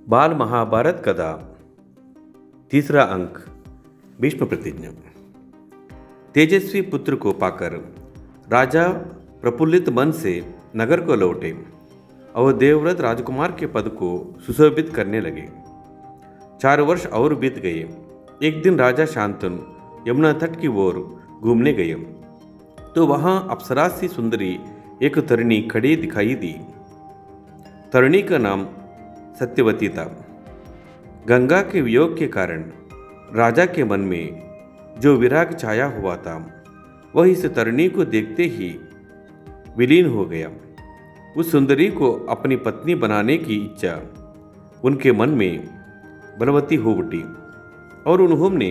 बाल महाभारत कथा तीसरा अंक भीष्म प्रतिज्ञा। तेजस्वी पुत्र को पाकर राजा प्रफुल्लित मन से नगर को लौटे और देवव्रत राजकुमार के पद को सुशोभित करने लगे। 4 वर्ष और बीत गए। एक दिन राजा शांतनु यमुना तट की ओर घूमने गए तो वहां अप्सरा सी सुंदरी एक तरुणी खड़ी दिखाई दी। तरुणी का नाम सत्यवती था। गंगा के वियोग के कारण राजा के मन में जो विराग छाया हुआ था वह इस तरुणी को देखते ही विलीन हो गया। उस सुंदरी को अपनी पत्नी बनाने की इच्छा उनके मन में बलवती हो उठी और उन्होंने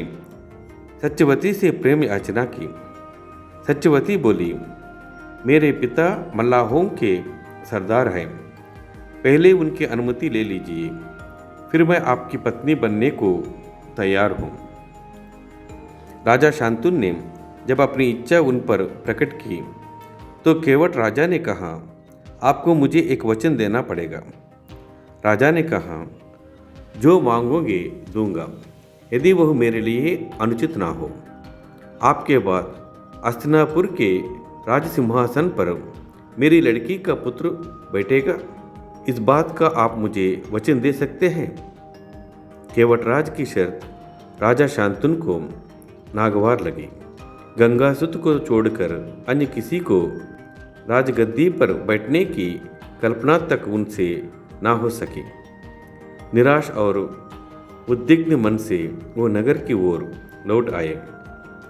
सत्यवती से प्रेम याचना की। सत्यवती बोली, मेरे पिता मल्लाहों के सरदार हैं, पहले उनकी अनुमति ले लीजिए, फिर मैं आपकी पत्नी बनने को तैयार हूँ। राजा शांतनु ने जब अपनी इच्छा उन पर प्रकट की तो केवट राजा ने कहा, आपको मुझे एक वचन देना पड़ेगा। राजा ने कहा, जो मांगोगे दूंगा, यदि वह मेरे लिए अनुचित ना हो। आपके बाद हस्तिनापुर के राजसिंहासन पर मेरी लड़की का पुत्र बैठेगा, इस बात का आप मुझे वचन दे सकते हैं। केवटराज की शर्त राजा शांतनु को नागवार लगी। गंगासुत को छोड़कर अन्य किसी को राजगद्दी पर बैठने की कल्पना तक उनसे ना हो सकी। निराश और उद्विग्न मन से वो नगर की ओर लौट आए।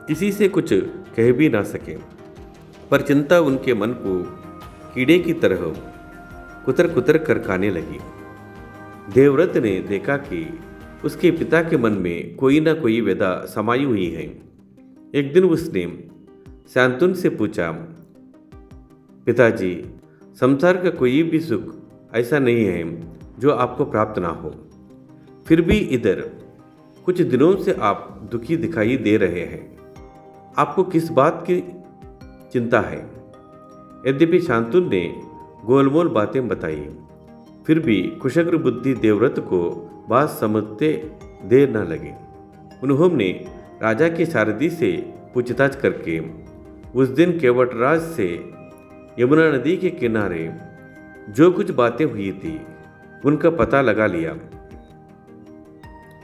किसी से कुछ कह भी ना सके, पर चिंता उनके मन को कीड़े की तरह कुतर कुतर कर खाने लगी। देवव्रत ने देखा कि उसके पिता के मन में कोई ना कोई व्यथा समाई हुई है। एक दिन उसने शांतनु से पूछा, पिताजी, संसार का कोई भी सुख ऐसा नहीं है जो आपको प्राप्त ना हो, फिर भी इधर कुछ दिनों से आप दुखी दिखाई दे रहे हैं। आपको किस बात की चिंता है? यद्यपि शांतनु ने गोलमोल बातें बताई, फिर भी कुशग्र बुद्धि देवव्रत को बात समझते देर न लगी। उन्होंने राजा के सारथी से पूछताछ करके उस दिन केवटराज से यमुना नदी के किनारे जो कुछ बातें हुई थी उनका पता लगा लिया।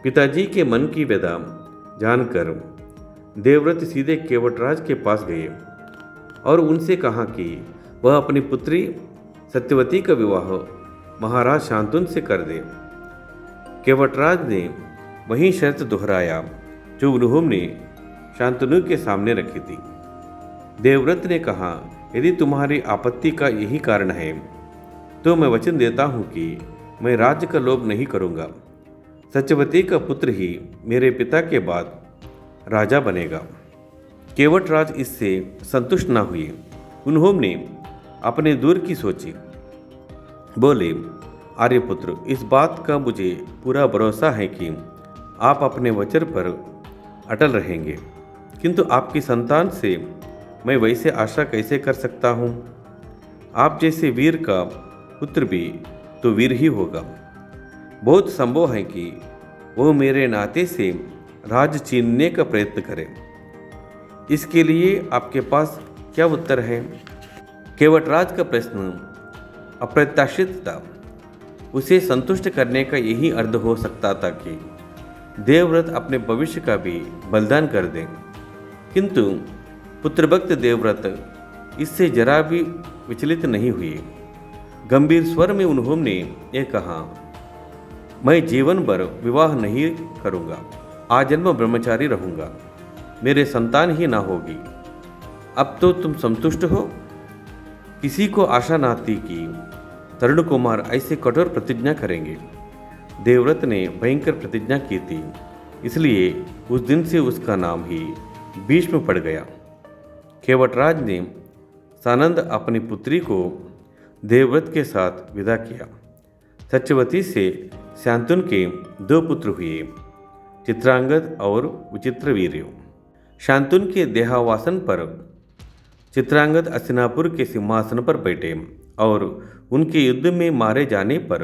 पिताजी के मन की व्यथा जानकर देवव्रत सीधे केवटराज के पास गए और उनसे कहा कि वह अपनी पुत्री सत्यवती का विवाह महाराज शांतनु से कर दे। केवटराज ने वही शर्त दोहराया जो उन्होंने शांतनु के सामने रखी थी। देवव्रत ने कहा, यदि तुम्हारी आपत्ति का यही कारण है तो मैं वचन देता हूँ कि मैं राज्य का लोभ नहीं करूँगा। सत्यवती का पुत्र ही मेरे पिता के बाद राजा बनेगा। केवटराज इससे संतुष्ट न हुए। उन्होंने अपने दूर की सोची। बोले, आर्यपुत्र, इस बात का मुझे पूरा भरोसा है कि आप अपने वचन पर अटल रहेंगे, किंतु आपकी संतान से मैं वैसे आशा कैसे कर सकता हूँ? आप जैसे वीर का पुत्र भी तो वीर ही होगा। बहुत संभव है कि वह मेरे नाते से राज छीनने का प्रयत्न करे। इसके लिए आपके पास क्या उत्तर है? केवटराज का प्रश्न अप्रत्याशित था। उसे संतुष्ट करने का यही अर्थ हो सकता था कि देवव्रत अपने भविष्य का भी बलिदान कर दें, किंतु पुत्रभक्त देवव्रत इससे जरा भी विचलित नहीं हुए। गंभीर स्वर में उन्होंने ये कहा, मैं जीवन भर विवाह नहीं करूँगा, आजन्म ब्रह्मचारी रहूँगा, मेरे संतान ही ना होगी। अब तो तुम संतुष्ट हो? किसी को आशा ना थी कि तरुण कुमार ऐसे कठोर प्रतिज्ञा करेंगे। देवव्रत ने भयंकर प्रतिज्ञा की थी, इसलिए उस दिन से उसका नाम ही भीष्म पड़ गया। केवटराज ने सानंद अपनी पुत्री को देवव्रत के साथ विदा किया। सत्यवती से शांतनु के 2 पुत्र हुए, चित्रांगद और विचित्रवीर्य। शांतनु के देहावासन पर चित्रांगद हस्तिनापुर के सिंहासन पर बैठे और उनके युद्ध में मारे जाने पर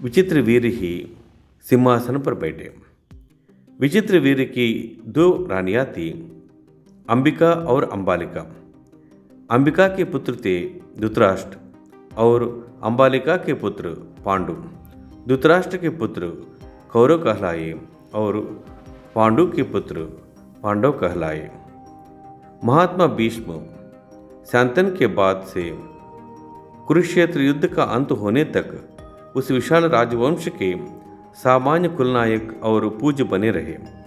विचित्रवीर ही सिंहासन पर बैठे। विचित्रवीर की दो रानियां थीं, अंबिका और अंबालिका। अंबिका के पुत्र थे धृतराष्ट्र और अंबालिका के पुत्र पांडु। धृतराष्ट्र के पुत्र कौरव कहलाए और पांडु के पुत्र पांडव कहलाए। महात्मा भीष्म शांतन के बाद से कुरुक्षेत्र युद्ध का अंत होने तक उस विशाल राजवंश के सामान्य कुलनायक और पूज्य बने रहे।